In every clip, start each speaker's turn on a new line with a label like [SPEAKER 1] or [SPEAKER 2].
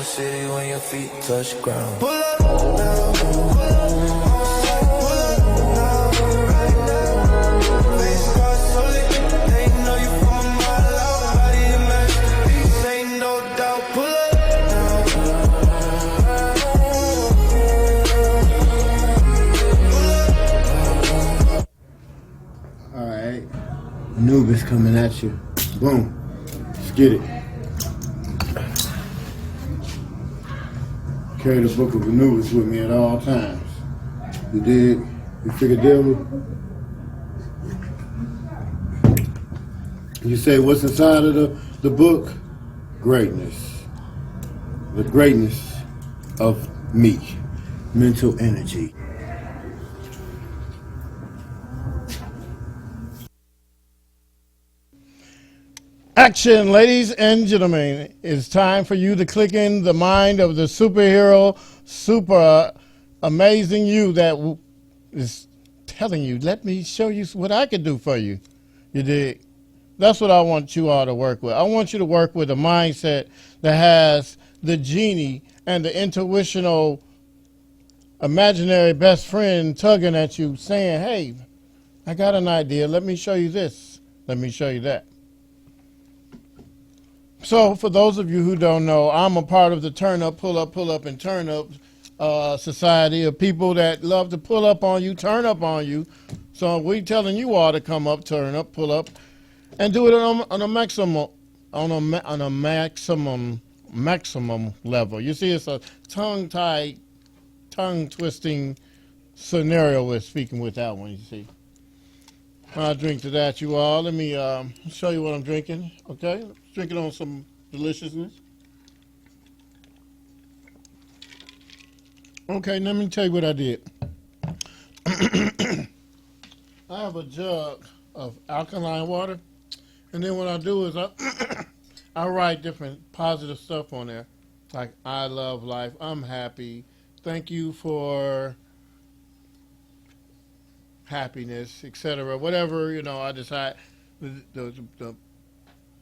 [SPEAKER 1] city when your feet touch ground. Pull up now, pull up now, face got solid. They know you from my loud body, a masterpiece, ain't no doubt. Pull up now, pull up.
[SPEAKER 2] All right, Anubis coming at you. Boom, let's get it. Carry the book of Anubis with me at all times. You dig? You figure deal with? You say what's inside of the book? Greatness. The greatness of me. Mental energy. Action, ladies and gentlemen. It's time for you to click in the mind of the superhero, super amazing you that is telling you, let me show you what I can do for you. You dig? That's what I want you all to work with. I want you to work with a mindset that has the genie and the intuitional imaginary best friend tugging at you saying, hey, I got an idea. Let me show you this. Let me show you that. So for those of you who don't know, I'm a part of the turn up, pull up, and turn up society of people that love to pull up on you, turn up on you. So we telling you all to come up, turn up, pull up, and do it on a maximum level. You see, it's a tongue-tied, tongue-twisting scenario we're speaking with that one, you see. I'll drink to that, you all. Let me show you what I'm drinking, okay? Drinking on some deliciousness. Okay, let me tell you what I did. I have a jug of alkaline water, and then what I do is I write different positive stuff on there, like I love life, I'm happy, thank you for happiness, etc. Whatever, you know, I decide the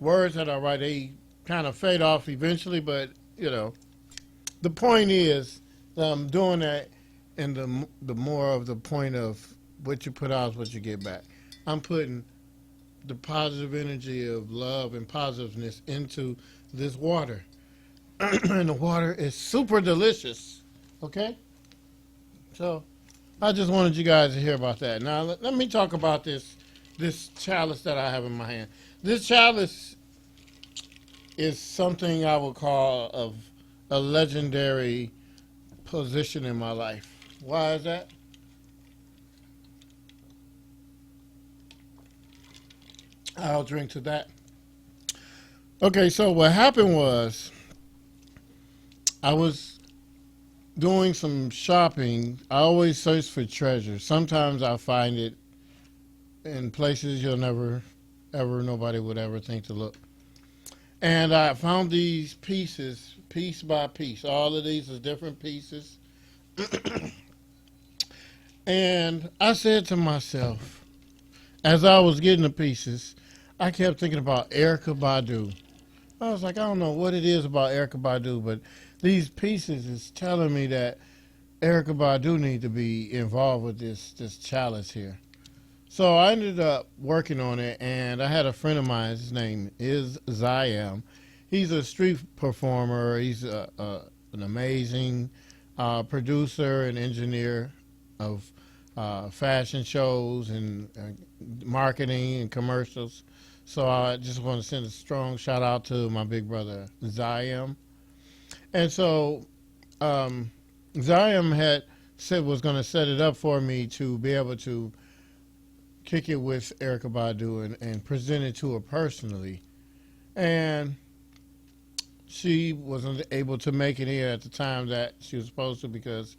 [SPEAKER 2] words that I write, they kind of fade off eventually, but, you know, the point is that I'm doing that, and the more of the point of what you put out is what you get back. I'm putting the positive energy of love and positiveness into this water. And the water is super delicious, okay? So I just wanted you guys to hear about that. Now, let me talk about this chalice that I have in my hand. This chalice is something I would call of a legendary position in my life. Why is that? I'll drink to that. Okay, so what happened was I was doing some shopping. I always search for treasure. Sometimes I find it in places you'll never, ever, nobody would ever think to look. And I found these pieces, piece by piece. All of these are different pieces. And I said to myself, as I was getting the pieces, I kept thinking about Erykah Badu. I was like, I don't know what it is about Erykah Badu, but these pieces is telling me that Erykah Badu need to be involved with this chalice here. So I ended up working on it, and I had a friend of mine. His name is Ziam. He's a street performer. He's an amazing producer and engineer of fashion shows and marketing and commercials. So I just want to send a strong shout out to my big brother Ziam. And so Ziam had said was going to set it up for me to be able to kick it with Erykah Badu and present it to her personally. And she wasn't able to make it here at the time that she was supposed to because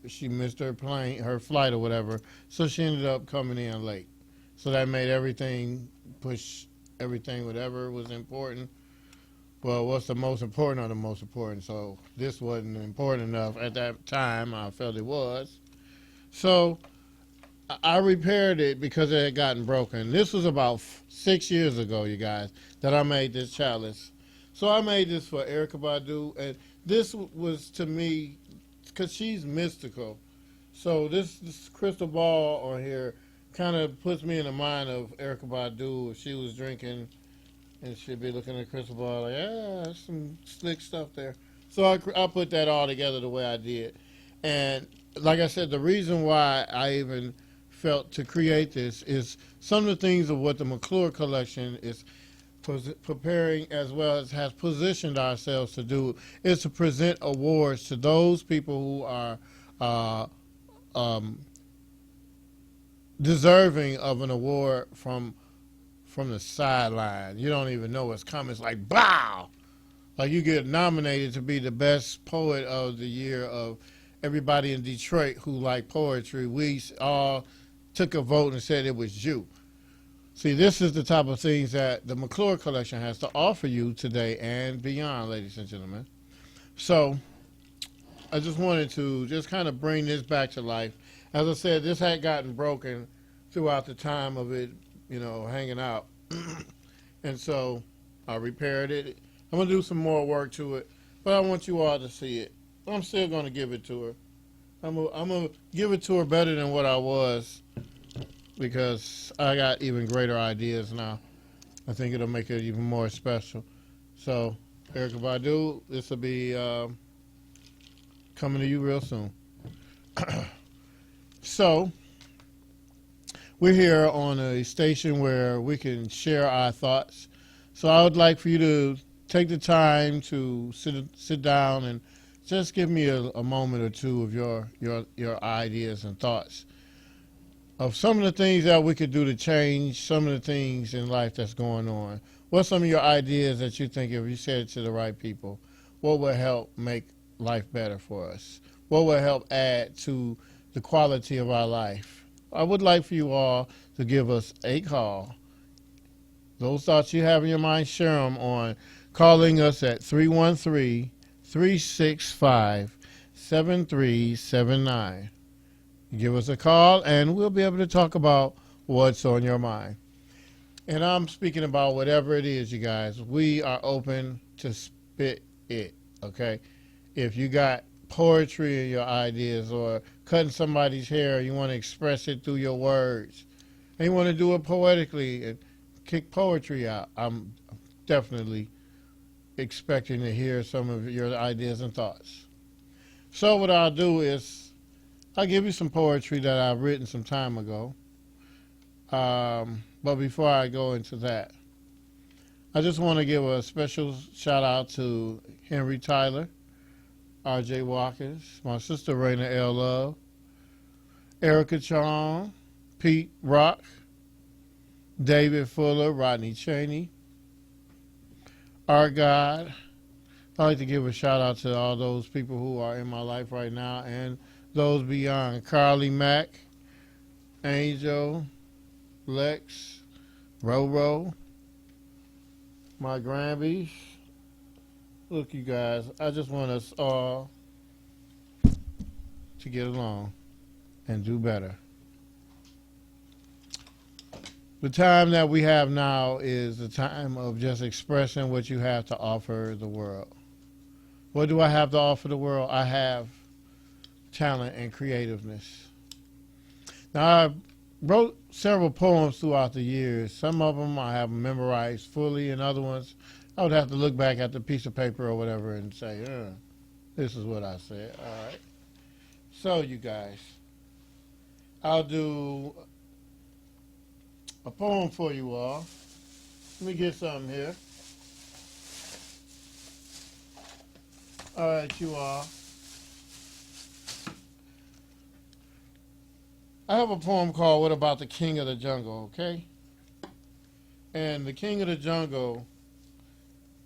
[SPEAKER 2] she missed her flight or whatever. So she ended up coming in late. So that made everything, push everything, whatever was important. Well, what's the most important are the most important. So this wasn't important enough at that time. I felt it was. So I repaired it because it had gotten broken. This was about 6 years ago, you guys, that I made this chalice. So I made this for Erykah Badu, and this was to me, because she's mystical. So this crystal ball on here kind of puts me in the mind of Erica Badu. If she was drinking and she'd be looking at the crystal ball like, yeah, there's some slick stuff there. So I put that all together the way I did. And like I said, the reason why I even felt to create this is some of the things of what the Mcclure collection is preparing, as well as has positioned ourselves to do, is to present awards to those people who are uh, um, deserving of an award from the sideline. You don't even know what's coming. It's like, wow! Like you get nominated to be the best poet of the year of everybody in Detroit who like poetry. We all took a vote and said it was you. See, this is the type of things that the Mcclure collection has to offer you today and beyond, ladies and gentlemen. So I just wanted to just kind of bring this back to life. As I said, this had gotten broken throughout the time of it, hanging out. And so I repaired it. I'm going to do some more work to it, but I want you all to see it. I'm still going to give it to her. I'm going to give it to her better than what I was, because I got even greater ideas now. I think it'll make it even more special. So, Erica Badu, this will be coming to you real soon. So, we're here on a station where we can share our thoughts. So I would like for you to take the time to sit down and just give me a moment or two of your ideas and thoughts of some of the things that we could do to change some of the things in life that's going on. What's some of your ideas that you think, if you said it to the right people, what would help make life better for us? What would help add to the quality of our life? I would like for you all to give us a call. Those thoughts you have in your mind, share them on calling us at 313-365-7379. Give us a call, and we'll be able to talk about what's on your mind. And I'm speaking about whatever it is, you guys. We are open to spit it, okay? If you got poetry in your ideas, or cutting somebody's hair, you want to express it through your words, and you want to do it poetically and kick poetry out, I'm definitely expecting to hear some of your ideas and thoughts. So what I'll do is I'll give you some poetry that I've written some time ago. But before I go into that, I just want to give a special shout out to Henry Tyler, R.J. Watkins, my sister Raina L. Love, Erica Chong, Pete Rock, David Fuller, Rodney Cheney, our God. I'd like to give a shout out to all those people who are in my life right now and those beyond. Carly Mack, Angel, Lex, Roro, my Grambies. Look, you guys, I just want us all to get along and do better. The time that we have now is the time of just expressing what you have to offer the world. What do I have to offer the world? I have talent and creativeness. Now, I wrote several poems throughout the years. Some of them I have memorized fully, and other ones I would have to look back at the piece of paper or whatever and say, this is what I said. All right. So, you guys, I'll do a poem for you all. Let me get something here. All right, you all. I have a poem called What About the King of the Jungle, okay? And the King of the Jungle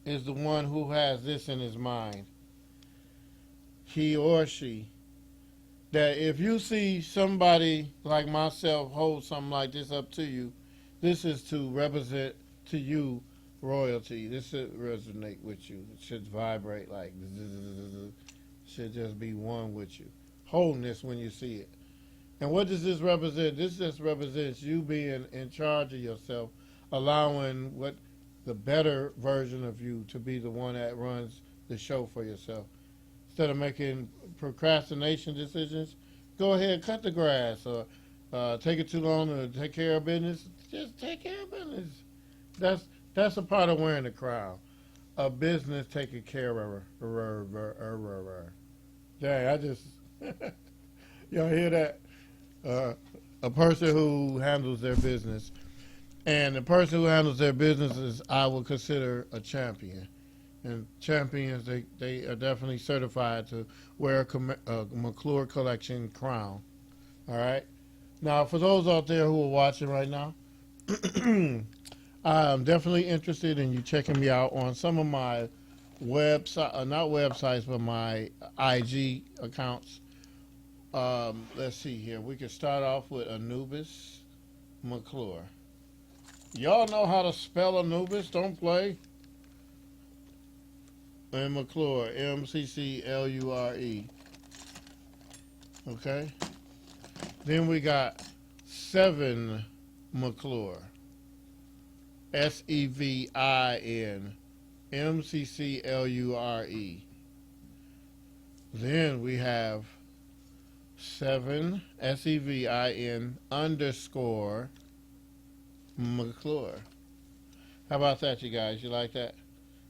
[SPEAKER 2] is the one who has this in his mind. He or she. That if you see somebody like myself hold something like this up to you, this is to represent to you royalty. This should resonate with you. It should vibrate like zzz, should just be one with you. Holding this when you see it. And what does this represent? This just represents you being in charge of yourself, allowing what the better version of you to be the one that runs the show for yourself. instead of making procrastination decisions, go ahead, cut the grass, or take it too long to take care of business. Just take care of business. That's that's a part of wearing the crown. A business taking care of her. Dang, I just y'all hear that? A person who handles their business, and the person who handles their business is, I would consider, a champion. And champions, they are definitely certified to wear a McClure collection crown. All right. Now, for those out there who are watching right now, I'm definitely interested in you checking me out on some of my website, not websites, but my IG accounts. Let's see here. We can start off with Anubis Mcclure. Y'all know how to spell Anubis? Don't play. And Mcclure, Mcclure. Okay. Then we got Sevin Mcclure, Sevin Mcclure. Then we have Sevin Sevin _McClure. How about that, you guys? You like that?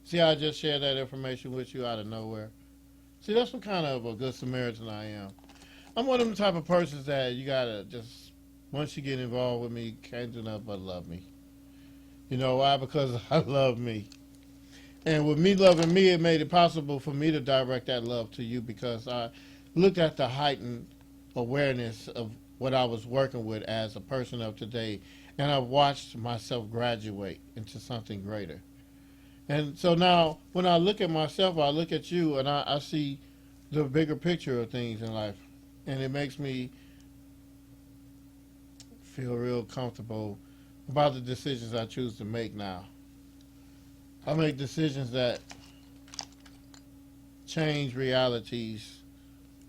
[SPEAKER 2] See how I just shared that information with you out of nowhere? See, that's what kind of a good Samaritan I am. I'm one of them type of persons that you gotta just, once you get involved with me, can't do nothing but love me. You know why? Because I love me. And with me loving me, it made it possible for me to direct that love to you, because I looked at the heightened awareness of what I was working with as a person of today, and I've watched myself graduate into something greater. And so now, when I look at myself, I look at you, and I see the bigger picture of things in life. And it makes me feel real comfortable about the decisions I choose to make now. I make decisions that change realities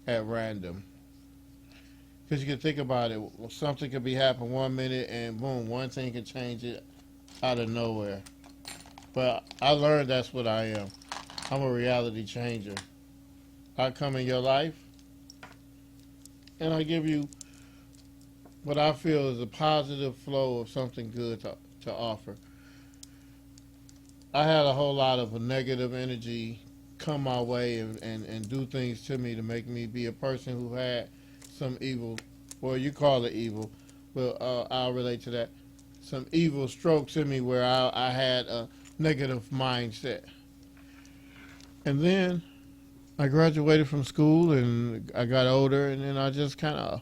[SPEAKER 2] at random. Because you can think about it, something could be happening 1 minute, and boom, one thing can change it out of nowhere. But I learned that's what I am. I'm a reality changer. I come in your life, and I give you what I feel is a positive flow of something good to offer. I had a whole lot of negative energy come my way and do things to me to make me be a person who had some evil, well, you call it evil, but I'll relate to that. Some evil strokes in me where I had a negative mindset. And then I graduated from school, and I got older, and then I just kind of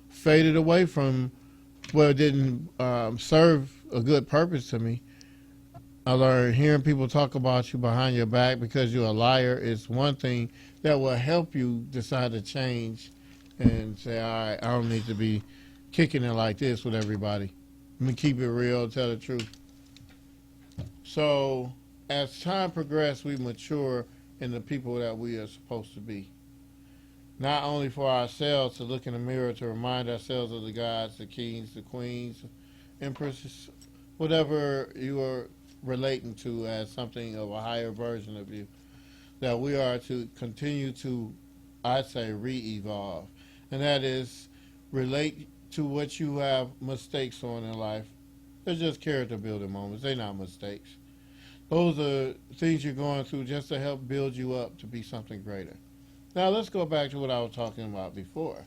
[SPEAKER 2] faded away from, well, it didn't serve a good purpose to me. I learned hearing people talk about you behind your back because you're a liar is one thing that will help you decide to change and say, all right, I don't need to be kicking it like this with everybody. Let me keep it real, tell the truth. So as time progresses, we mature in the people that we are supposed to be. Not only for ourselves to look in the mirror to remind ourselves of the gods, the kings, the queens, empresses, whatever you are relating to as something of a higher version of you, that we are to continue to, I'd say, re-evolve. And that is relate to what you have mistakes on in life. They're just character building moments. They're not mistakes. Those are things you're going through just to help build you up to be something greater. Now let's go back to what I was talking about before.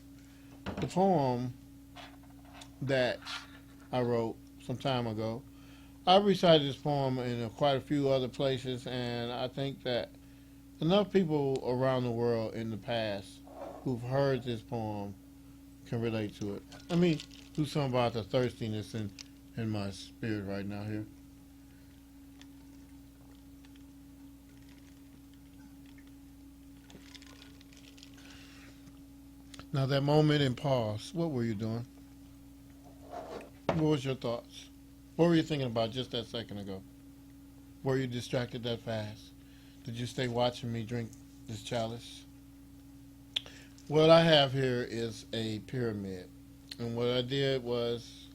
[SPEAKER 2] The poem that I wrote some time ago. I recited this poem in quite a few other places, and I think that enough people around the world in the past who've heard this poem can relate to it. Let me do something about the thirstiness in my spirit right now here. Now that moment in pause, what were you doing? What was your thoughts? What were you thinking about just that second ago? Were you distracted that fast? Did you stay watching me drink this chalice? What I have here is a pyramid. And what I did was,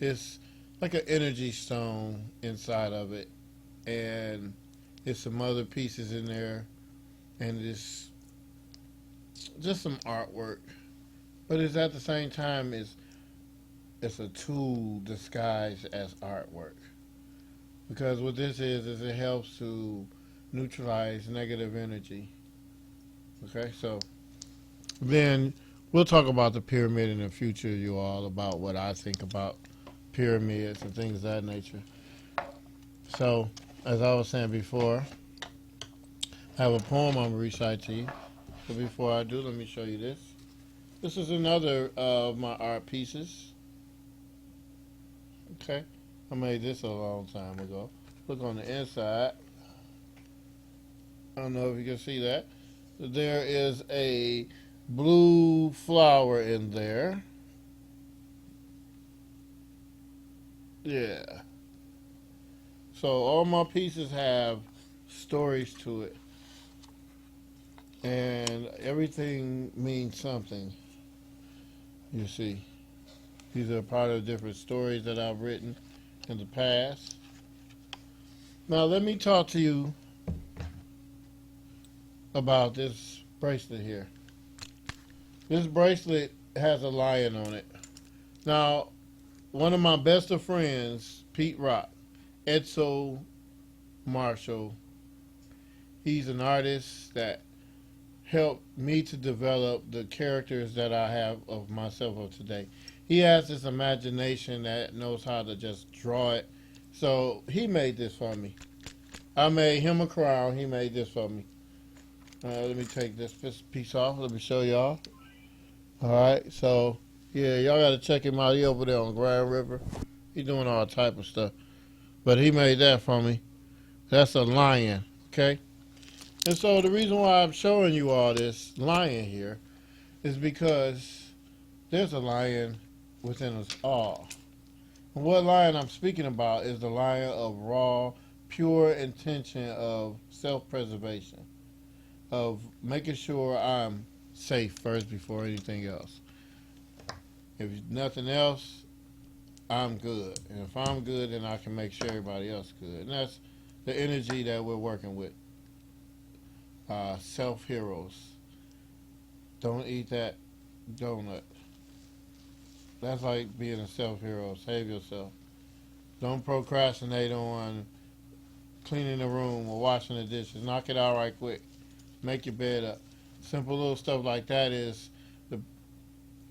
[SPEAKER 2] it's like an energy stone inside of it. And there's some other pieces in there and it's just some artwork. But it's at the same time it's a tool disguised as artwork. Because what this is it helps to neutralize negative energy. Okay, so then we'll talk about the pyramid in the future, you all, about what I think about pyramids and things of that nature. So, as I was saying before, I have a poem I'm going to recite to you. But before I do, let me show you this. This is another of my art pieces. Okay, I made this a long time ago. Look on the inside. I don't know if you can see that. There is a blue flower in there. Yeah. So all my pieces have stories to it. And everything means something, you see. These are part of different stories that I've written in the past. Now let me talk to you about this bracelet here. This bracelet has a lion on it. Now, one of my best of friends, Pete Rock, Edzo Marshall, he's an artist that helped me to develop the characters that I have of myself of today. He has this imagination that knows how to just draw it. So he made this for me. I made him a crown. He made this for me. Let me take this piece off. Let me show y'all. All right. So, yeah, y'all got to check him out. He over there on Grand River. He doing all type of stuff. But he made that for me. That's a lion. Okay. And so the reason why I'm showing you all this lion here is because there's a lion within us all. And what lion I'm speaking about is the lion of raw, pure intention of self-preservation, of making sure I'm safe first before anything else. If nothing else, I'm good. And if I'm good, then I can make sure everybody else is good. And that's the energy that we're working with. Self-heroes. Don't eat that donut. That's like being a self-hero. Save yourself. Don't procrastinate on cleaning the room or washing the dishes. Knock it out right quick. Make your bed up. Simple little stuff like that is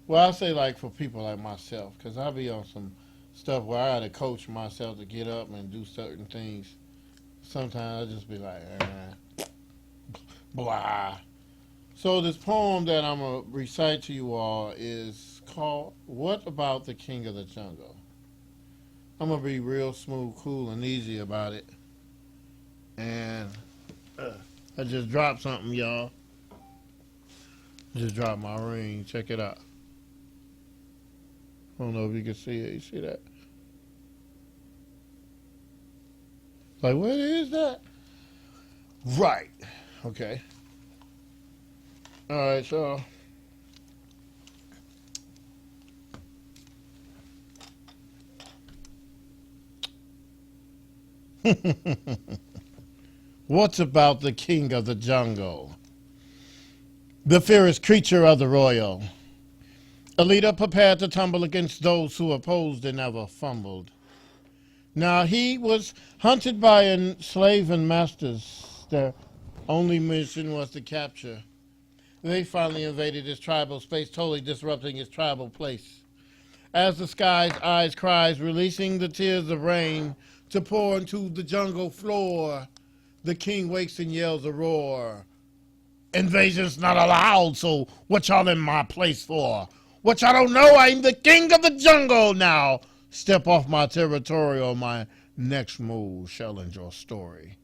[SPEAKER 2] I say like for people like myself, because I be on some stuff where I got to coach myself to get up and do certain things. Sometimes I just be like, blah. So this poem that I'm going to recite to you all is called, What About the King of the Jungle? I'm going to be real smooth, cool, and easy about it. And I just dropped something, y'all. Just dropped my ring. Check it out. I don't know if you can see it. You see that? Like, what is that? Right. Okay. All right, so what's about the king of the jungle? The fierce creature of the royal. A leader prepared to tumble against those who opposed and never fumbled. Now he was hunted by enslaving masters. Their only mission was to capture. They finally invaded his tribal space, totally disrupting his tribal place. As the sky's eyes cries, releasing the tears of rain to pour into the jungle floor, the king wakes and yells a roar. Invasion's not allowed, so what y'all in my place for? What y'all don't know, I'm the king of the jungle now. Step off my territory or my next move shall end your story.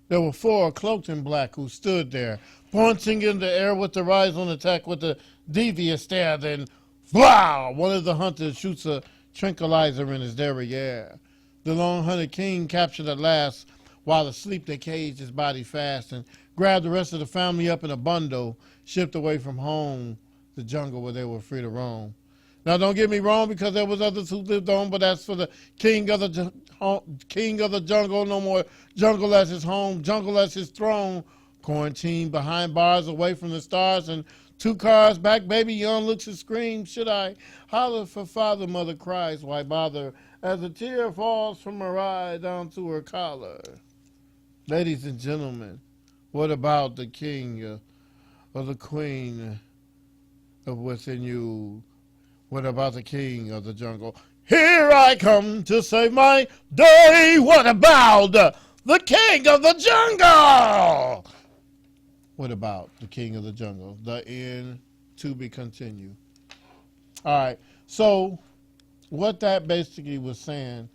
[SPEAKER 2] There were 4 cloaked in black who stood there, pointing in the air with their eyes on attack with a devious stare. Then, wow! One of the hunters shoots a tranquilizer in his derriere. The long-hunted king captured at last, while asleep they caged his body fast and grabbed the rest of the family up in a bundle, shipped away from home, the jungle where they were free to roam. Now, don't get me wrong, because there was others who lived on, but that's for the king of the jungle. No more jungle as his home, jungle as his throne. Quarantined behind bars away from the stars and 2 cars back, baby young looks and screams. Should I holler for father, mother cries, why bother? As a tear falls from her eye down to her collar. Ladies and gentlemen, what about the king or the queen of within you? What about the king of the jungle? Here I come to save my day. What about the king of the jungle? What about the king of the jungle? The end to be continued. All right. So what that basically was saying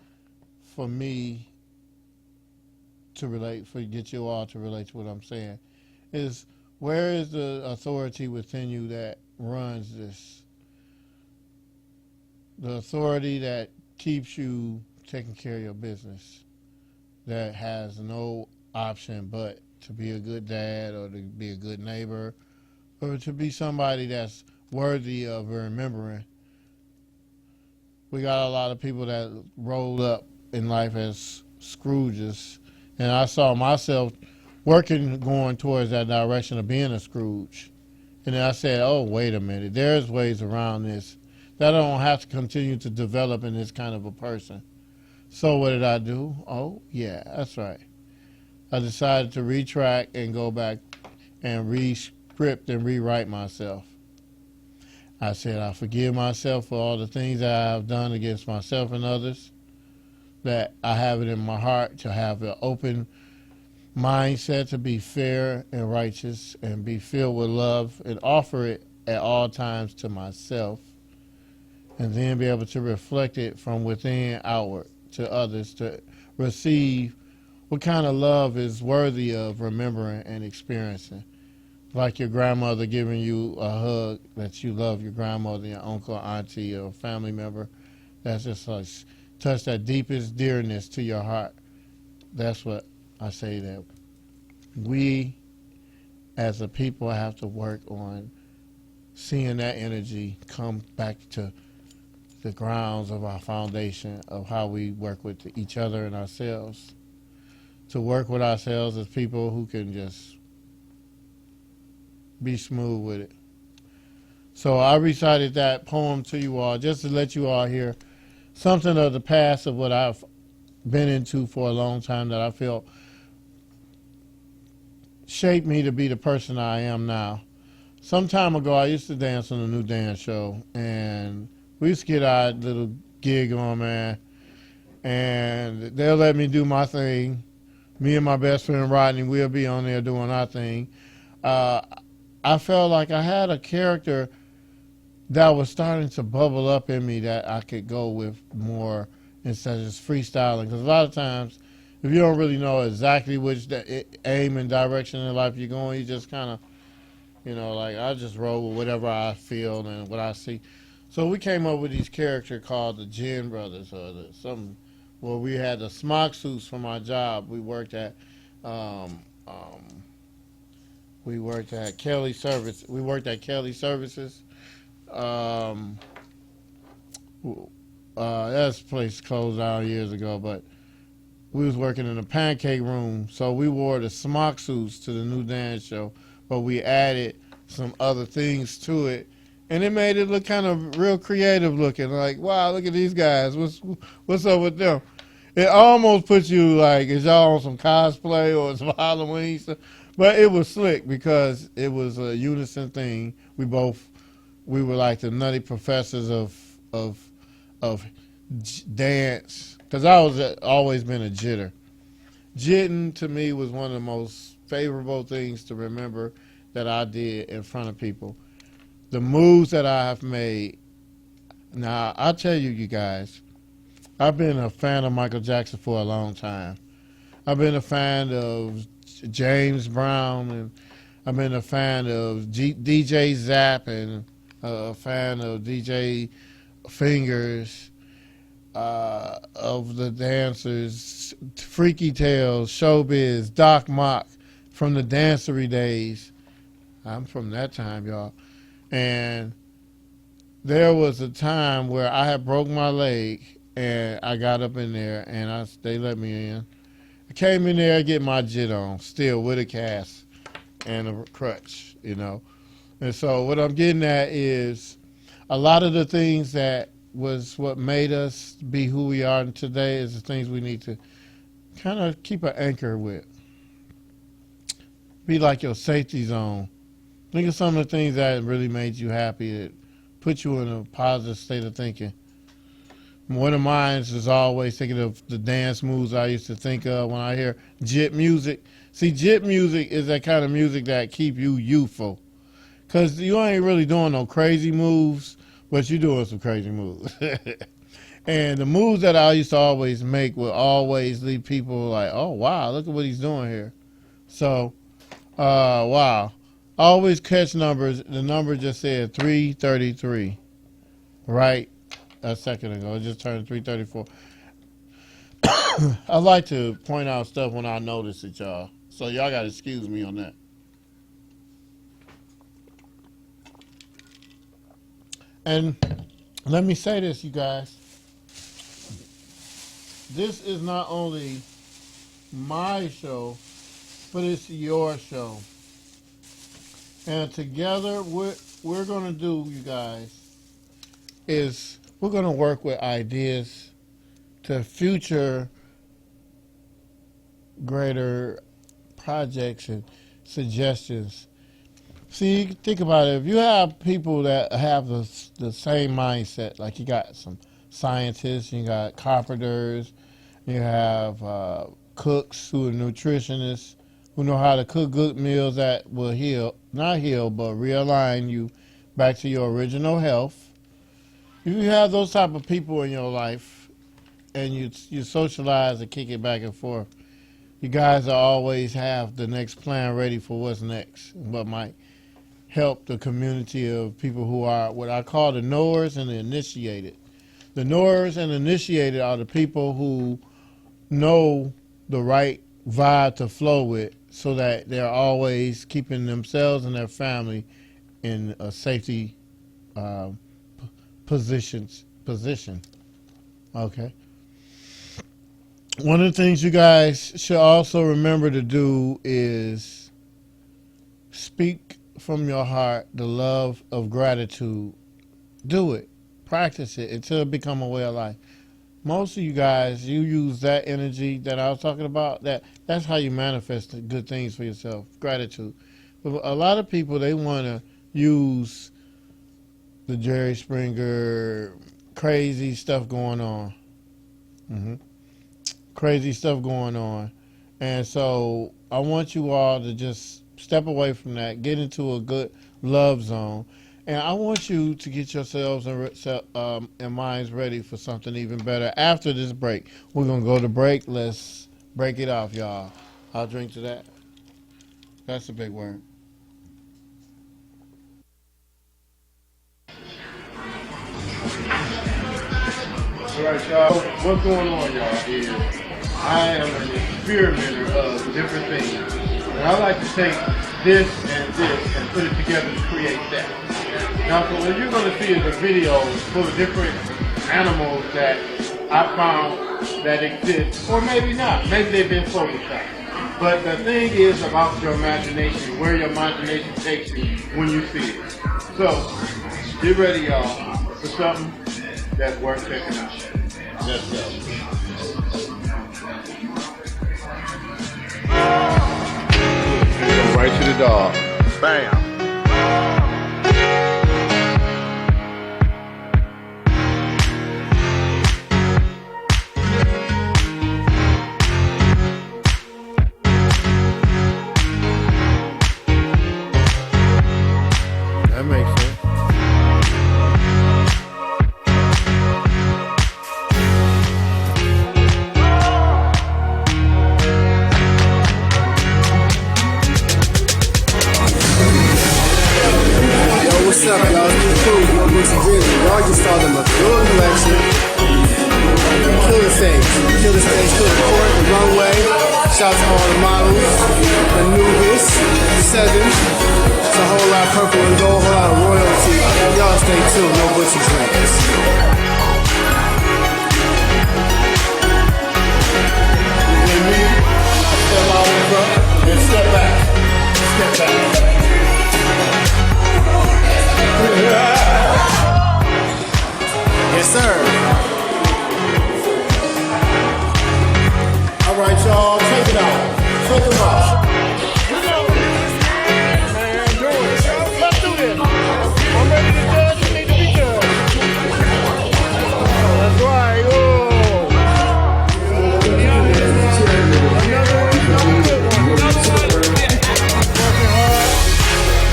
[SPEAKER 2] for me to relate, for get you all to relate to what I'm saying, is where is the authority within you that runs this? The authority that keeps you taking care of your business, that has no option but to be a good dad or to be a good neighbor or to be somebody that's worthy of remembering. We got a lot of people that rolled up in life as Scrooges, and I saw myself going towards that direction of being a Scrooge. And then I said, oh, wait a minute, there's ways around this that I don't have to continue to develop in this kind of a person. So what did I do? Oh, yeah, that's right. I decided to retract and go back and re-script and rewrite myself. I said I forgive myself for all the things that I have done against myself and others, that I have it in my heart to have an open mindset, to be fair and righteous and be filled with love and offer it at all times to myself, and then be able to reflect it from within outward to others to receive what kind of love is worthy of remembering and experiencing. Like your grandmother giving you a hug, that you love your grandmother, your uncle, auntie, or family member. That's just like touch that deepest dearness to your heart. That's what I say, that we as a people have to work on seeing that energy come back to the grounds of our foundation of how we work with each other and ourselves. To work with ourselves as people who can just be smooth with it. So I recited that poem to you all just to let you all hear something of the past of what I've been into for a long time that I feel shaped me to be the person I am now. Some time ago, I used to dance on a new dance show, and we used to get our little gig on, man, and they'll let me do my thing. Me and my best friend Rodney, we'll be on there doing our thing. I felt like I had a character that was starting to bubble up in me that I could go with more instead of just freestyling. Because a lot of times, if you don't really know exactly which aim and direction in life you're going, you just kind of, like I just roll with whatever I feel and what I see. So we came up with these characters called the Gin Brothers, or something, where we had the smock suits from our job. We worked at Kelly Service. We worked at Kelly Services. That place closed down years ago, but we was working in the pancake room, so we wore the smock suits to the new dance show, but we added some other things to it, and it made it look kind of real creative looking. Like, wow, look at these guys. What's up with them? It almost puts you like, is y'all on some cosplay or some Halloween stuff? But it was slick because it was a unison thing. We were like the nutty professors of dance, because I was always been a jitter. Jitting to me was one of the most favorable things to remember that I did in front of people. The moves that I have made. Now, I'll tell you guys, I've been a fan of Michael Jackson for a long time. I've been a fan of James Brown, and I've been a fan of DJ Zap, and a fan of DJ Fingers, of the dancers, Freaky Tales, Showbiz, Doc Mock, from the dancery days. I'm from that time, y'all. And there was a time where I had broke my leg, and I got up in there, and they let me in. I came in there getting my jit on, still with a cast. and a crutch, you know. And so what I'm getting at is a lot of the things that was what made us be who we are today is the things we need to kind of keep an anchor with. Be like your safety zone. Think of some of the things that really made you happy, that put you in a positive state of thinking. One of mine is always thinking of the dance moves I used to think of when I hear jit music. See, jit music is that kind of music that keep you youthful. Because you ain't really doing no crazy moves, but you're doing some crazy moves. And the moves that I used to always make would always leave people like, oh, wow, look at what he's doing here. So, wow. I always catch numbers. The number just said 333, right? A second ago. It just turned 334. I like to point out stuff when I notice it, y'all. So y'all got to excuse me on that. And let me say this, you guys. This is not only my show, but it's your show. And together, what we're going to do, you guys, is we're going to work with ideas to future greater projects and suggestions. See, think about it. If you have people that have the same mindset, like you got some scientists, you got carpenters, you have cooks who are nutritionists, who know how to cook good meals that will not heal, but realign you back to your original health. If you have those type of people in your life and you socialize and kick it back and forth, you guys will always have the next plan ready for what's next, what might help the community of people who are what I call the knowers and the initiated. The knowers and initiated are the people who know the right vibe to flow with so that they're always keeping themselves and their family in a safety position. Okay. One of the things you guys should also remember to do is speak from your heart the love of gratitude. Do it. Practice it until it become a way of life. Most of you guys, you use that energy that I was talking about. That's how you manifest the good things for yourself. Gratitude. But a lot of people, they want to use the Jerry Springer crazy stuff going on. Crazy stuff going on. And so I want you all to just step away from that, get into a good love zone. And I want you to get yourselves and minds ready for something even better after this break. We're going to go to break. Let's break it off, y'all. I'll drink to that. That's a big word. All right, y'all. What's going on, y'all, is I am an experimenter of different things. And I like to take this and put it together to create that. Now, so what you're going to see is a video full of different animals that I found that exist, or maybe not. Maybe they've been photoshopped. But the thing is about your imagination, where your imagination takes you when you see it. So, get ready, y'all, for something that's worth checking out. Let's go. Go right to the dog. Bam. That makes sense.
[SPEAKER 3] What's up, y'all? It's Mcclure, y'all just saw the Mcclure collection. Kill the stage, kill the court, the runway. Shouts to all the models, the Nubis, the Sevin. It's a whole lot of purple and gold, a whole lot of royalty. Y'all stay tuned, no butcher drinks. You hear me? Step out in front and step back. Step back. take them off.
[SPEAKER 2] Man, do it. Let's do this. I'm ready to judge. You need to be judged. That's right. Oh. Another one. Working hard.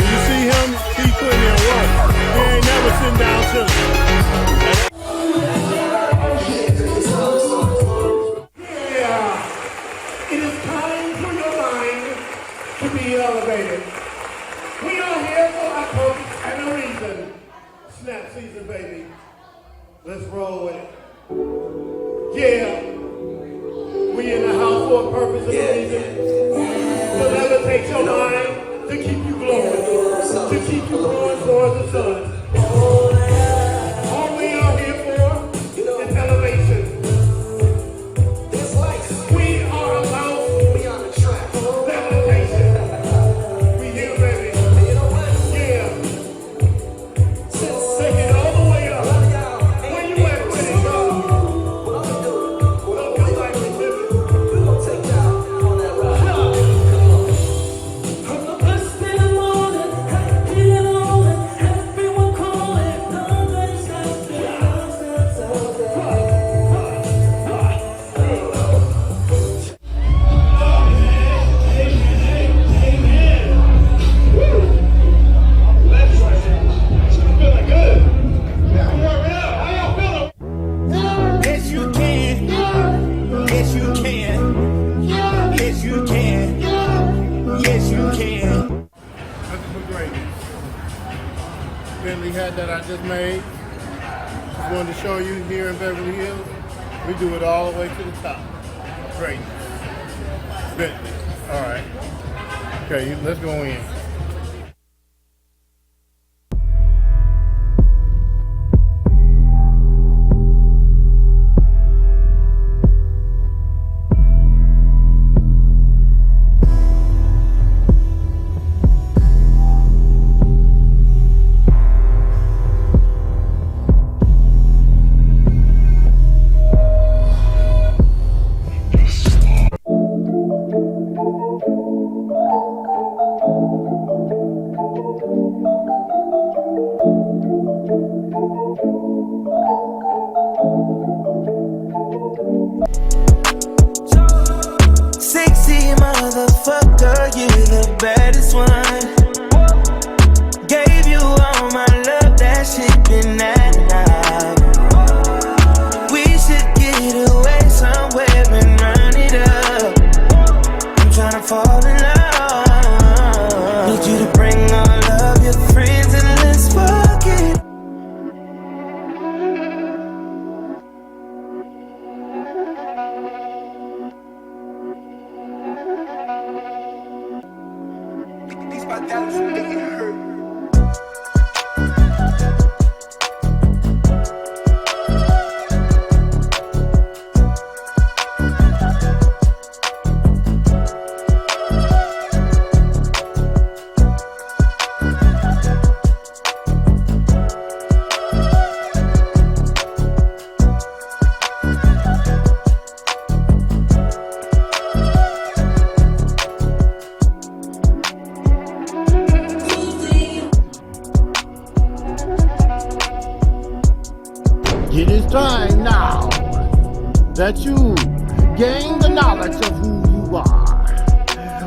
[SPEAKER 2] You see him? He's putting in work. He ain't never sitting down chilling.
[SPEAKER 4] It is time for your mind to be elevated. We are here for our purpose and a reason. Snap season, baby. Let's roll with it. Yeah. We in the house for a purpose and a reason. To levitate your mind, to keep you glowing, to keep you growing towards the sun. All we are here for is elevation. We are about levitation. We here, baby. Yeah. Take it all the way up. Where you at with it, y'all? Love your life and live it.
[SPEAKER 1] Yes, you can. Yes, you can. Yes, you can. Yes, you can.
[SPEAKER 2] Nothing but greatness. Bentley hat that I just made. Just wanted to show you here in Beverly Hills. We do it all the way to the top. Greatness. Bentley. All right. Okay, let's go in.
[SPEAKER 1] Sexy motherfucker, you the baddest one. Gave you all my love, that shit been that loud. We should get away somewhere and run it up. I'm tryna fall in love. Need you to bring all of your friends and let's fuck it. These my doubts make it hurt.
[SPEAKER 2] It is time now that you gain the knowledge of who you are.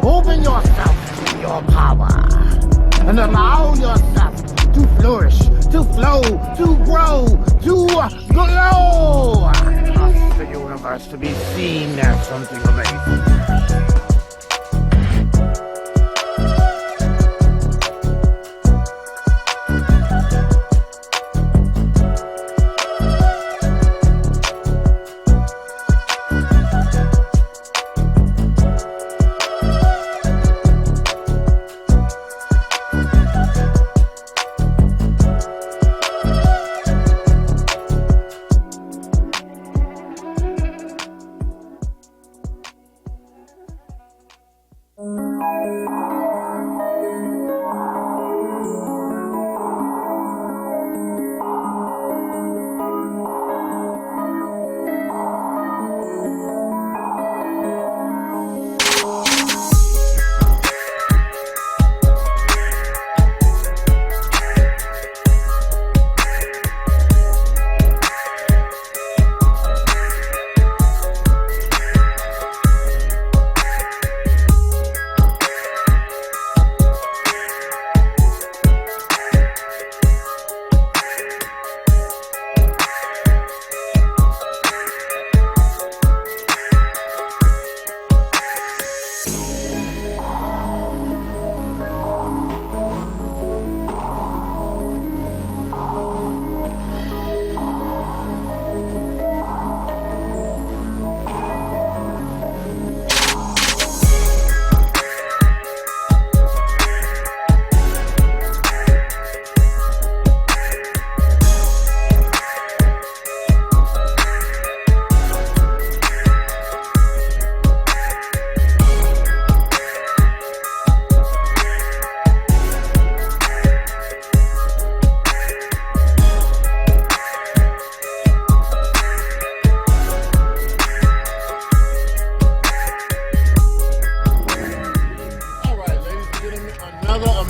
[SPEAKER 2] Open yourself to your power and allow yourself to flourish, to flow, to grow, to glow. Trust the universe to be seen as something amazing.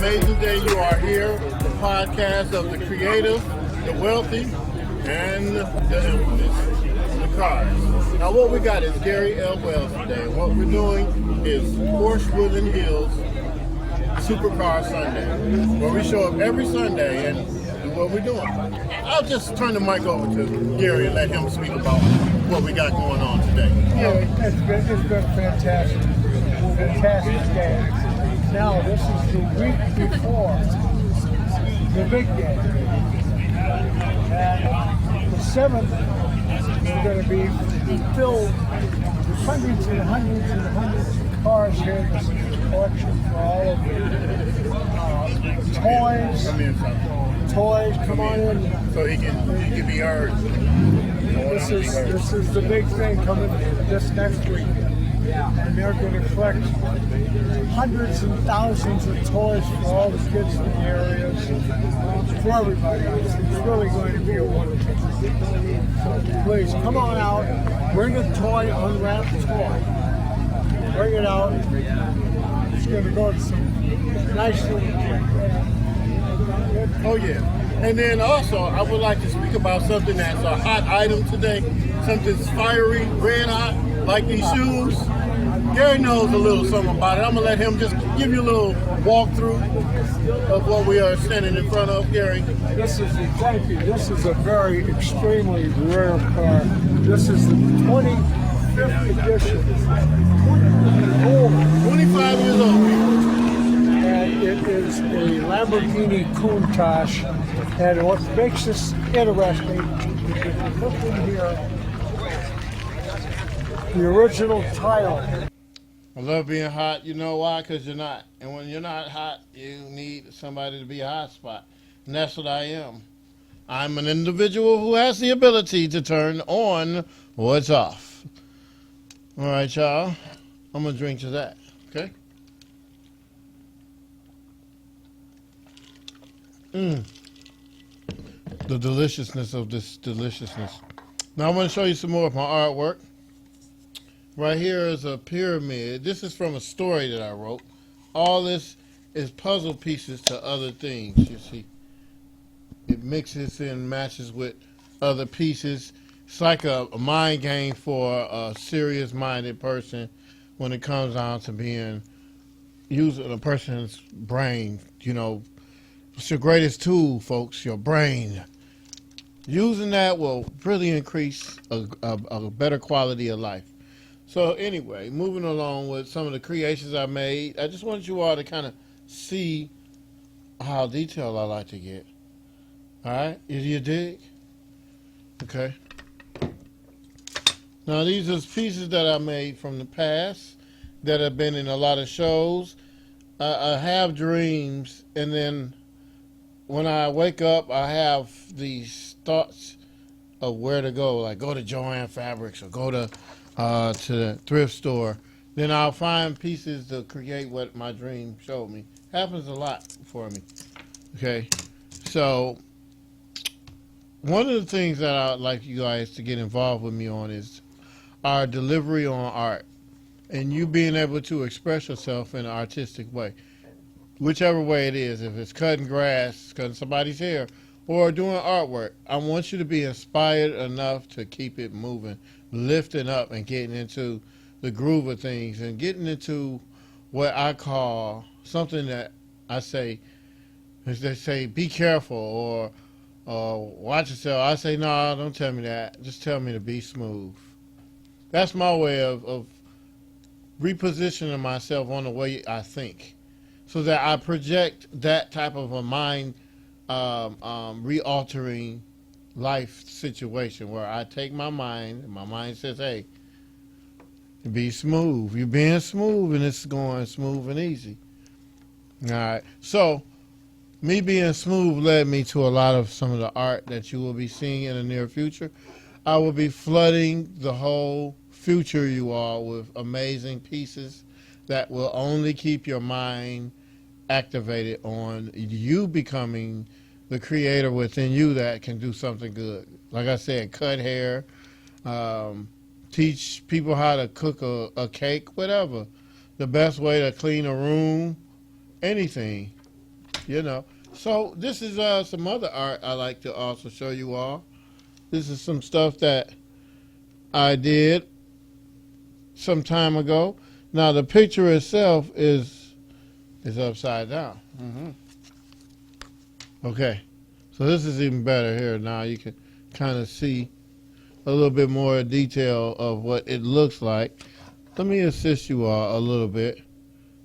[SPEAKER 2] amazing day you are here. The podcast of the creative, the wealthy, and the infamous, the cars. Now what we got is Gary L. Wells today. And what we're doing is Porsche Woodland Hills Supercar Sunday, where we show up every Sunday and do what we're doing. I'll just turn the mic over to Gary and let him speak about what we got going on today.
[SPEAKER 5] Yeah, it's been fantastic. Fantastic day. Now, this is the week before the big day. And the 7th is going to be filled with hundreds and hundreds and hundreds of cars here. This is a collection for all of the toys.
[SPEAKER 2] Come in, son.
[SPEAKER 5] Toys, come on in.
[SPEAKER 2] So he can be heard.
[SPEAKER 5] This is the big thing coming this next week. And they're going to collect hundreds and thousands of toys for all the kids in the areas, for everybody. It's really going to be a wonderful thing. So please, come on out, bring a toy, unwrap a toy. Bring it out. It's going to go to some nice little kids.
[SPEAKER 2] Oh yeah. And then also, I would like to speak about something that's a hot item today. Something's fiery, red hot, like these shoes. Gary knows a little something about it. I'm going to let him just give you a little walkthrough of what we are standing in front of, Gary.
[SPEAKER 5] Thank you. This is a very extremely rare car. This is the 25th edition.
[SPEAKER 2] 25 years old.
[SPEAKER 5] And it is a Lamborghini Countach. And what makes this interesting is if you look in here, the original title.
[SPEAKER 2] I love being hot. You know why? Because you're not. And when you're not hot, you need somebody to be a hot spot. And that's what I am. I'm an individual who has the ability to turn on what's off. All right, y'all. I'm going to drink to that. Okay? The deliciousness of this deliciousness. Now I want to show you some more of my artwork. Right here is a pyramid. This is from a story that I wrote. All this is puzzle pieces to other things, you see. It mixes and matches with other pieces. It's like a mind game for a serious-minded person when it comes down to using a person's brain. You know, it's your greatest tool, folks, your brain. Using that will really increase a better quality of life. So anyway, moving along with some of the creations I made, I just wanted you all to kind of see how detailed I like to get. All right, you dig? Okay. Now these are pieces that I made from the past that have been in a lot of shows. I have dreams, and then when I wake up, I have these thoughts of where to go, like go to Joann Fabrics or go to the thrift store. Then I'll find pieces to create what my dream showed me. Happens a lot for me. Okay, so one of the things that I'd like you guys to get involved with me on is our delivery on art, and you being able to express yourself in an artistic way. Whichever way it is, if it's cutting grass, cutting somebody's hair, or doing artwork, I want you to be inspired enough to keep it moving, lifting up and getting into the groove of things and getting into what I call something that I say, as they say, be careful or watch yourself. I say, no, don't tell me that. Just tell me to be smooth. That's my way of repositioning myself on the way I think, so that I project that type of a mind re-altering life situation where I take my mind and my mind says, hey, be smooth. You're being smooth and it's going smooth and easy. All right. So me being smooth led me to a lot of some of the art that you will be seeing in the near future. I will be flooding the whole future you all with amazing pieces that will only keep your mind activated on you becoming the creator within you that can do something good. Like I said, cut hair, teach people how to cook a cake, whatever. The best way to clean a room, anything. you know. So this is some other art I like to also show you all. This is some stuff that I did some time ago. Now the picture itself is upside down. Okay, so this is even better here. Now you can kind of see a little bit more detail of what it looks like. Let me assist you all a little bit,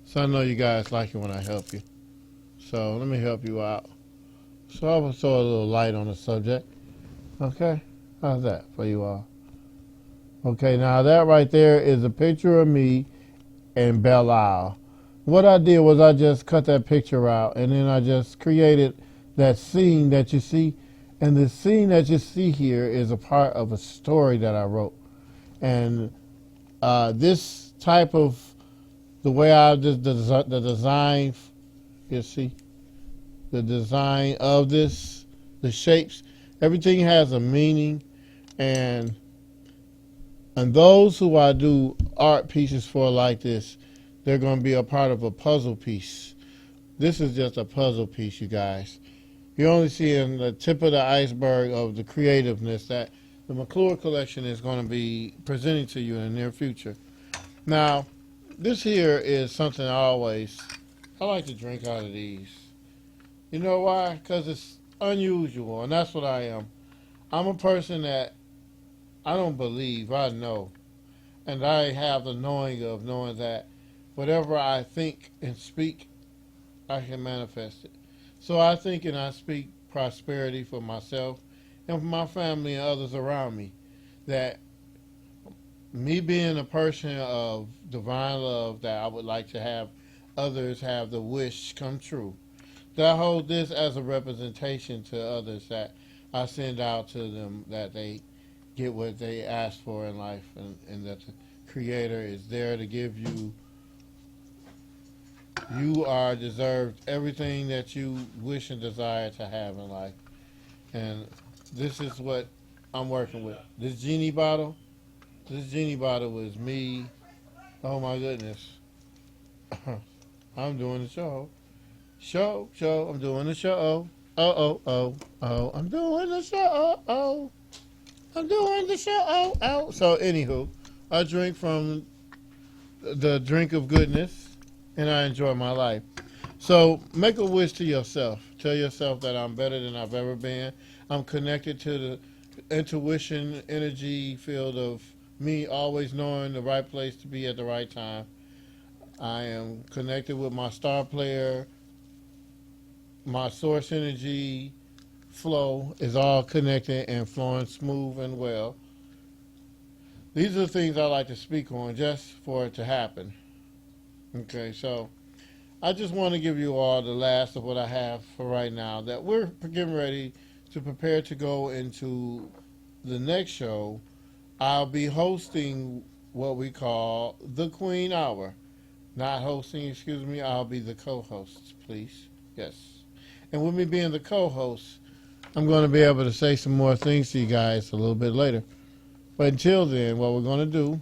[SPEAKER 2] so I know you guys like it when I help you. So let me help you out. So I will throw a little light on the subject. Okay, how's that for you all? Okay, now that right there is a picture of me and Belle Isle. What I did was I just cut that picture out, and then I just created that scene that you see. And the scene that you see here is a part of a story that I wrote. And this type of, the way I did the design, you see, the design of this, the shapes, everything has a meaning. And those who I do art pieces for like this, they're going to be a part of a puzzle piece. This is just a puzzle piece, you guys. You're only seeing the tip of the iceberg of the creativeness that the Mcclure collection is going to be presenting to you in the near future. Now, this here is something I like to drink out of these. You know why? Because it's unusual, and that's what I am. I'm a person that I don't believe, I know. And I have the knowing that whatever I think and speak, I can manifest it. So I think and I speak prosperity for myself and for my family and others around me. That me being a person of divine love, that I would like to have others have the wish come true. That I hold this as a representation to others, that I send out to them, that they get what they ask for in life, and that the Creator is there to give you. You are deserved everything that you wish and desire to have in life. And this is what I'm working with. This genie bottle was me. Oh my goodness. I'm doing the show. I'm doing the show. I'm doing the show. I'm doing the show. So anywho, I drink from the drink of goodness, and I enjoy my life. So make a wish to yourself. Tell yourself that I'm better than I've ever been. I'm connected to the intuition, energy field of me always knowing the right place to be at the right time. I am connected with my star player. My source energy flow is all connected and flowing smooth and well. These are the things I like to speak on just for it to happen. Okay, so I just want to give you all the last of what I have for right now, that we're getting ready to prepare to go into the next show. I'll be hosting what we call the Queen Hour. Not hosting, excuse me, I'll be the co-host, please. Yes. And with me being the co-host, I'm going to be able to say some more things to you guys a little bit later. But until then, what we're going to do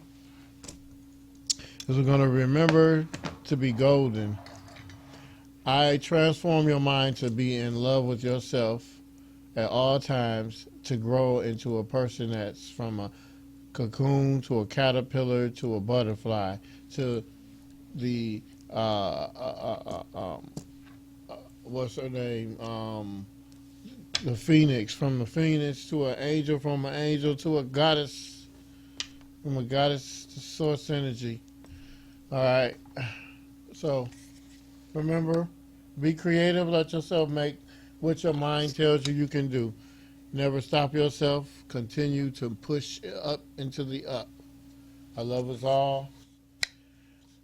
[SPEAKER 2] is we're going to remember to be golden. I transform your mind to be in love with yourself at all times, to grow into a person that's from a cocoon to a caterpillar to a butterfly to the what's her name? The phoenix, from the phoenix to an angel, from an angel to a goddess, from a goddess to source energy. All right. So remember, be creative. Let yourself make what your mind tells you can do. Never stop yourself. Continue to push up into the up. I love us all.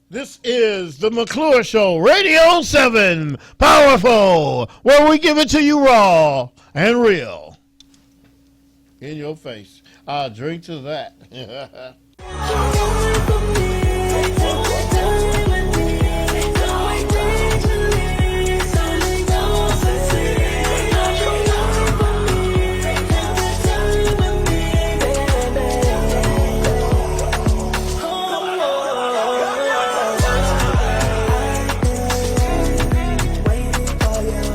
[SPEAKER 2] This is the Mcclure Show, Radio 7, powerful, where we give it to you raw and real. In your face. I'll drink to that.
[SPEAKER 1] Waiting for you.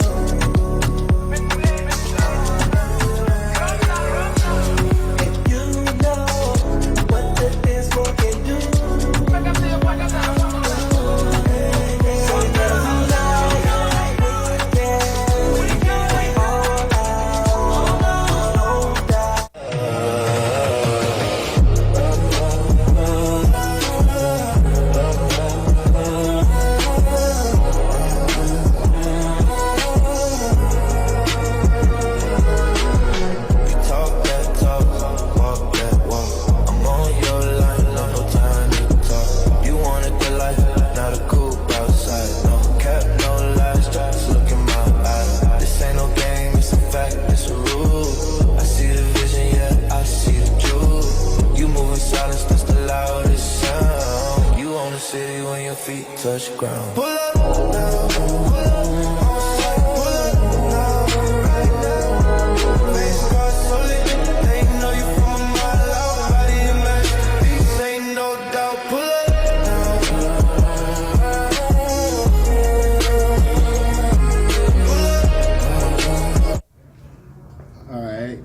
[SPEAKER 3] Alright.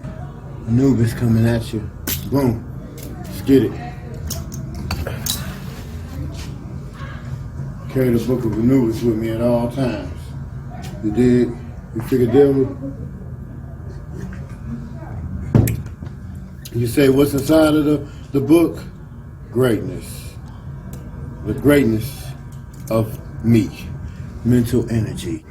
[SPEAKER 3] Anubis coming at you. Boom. Let's get it. Carry the book of Anubis with me at all times. You dig? You figure deal with? You say what's inside of the book? Greatness. The greatness of me. Mental energy.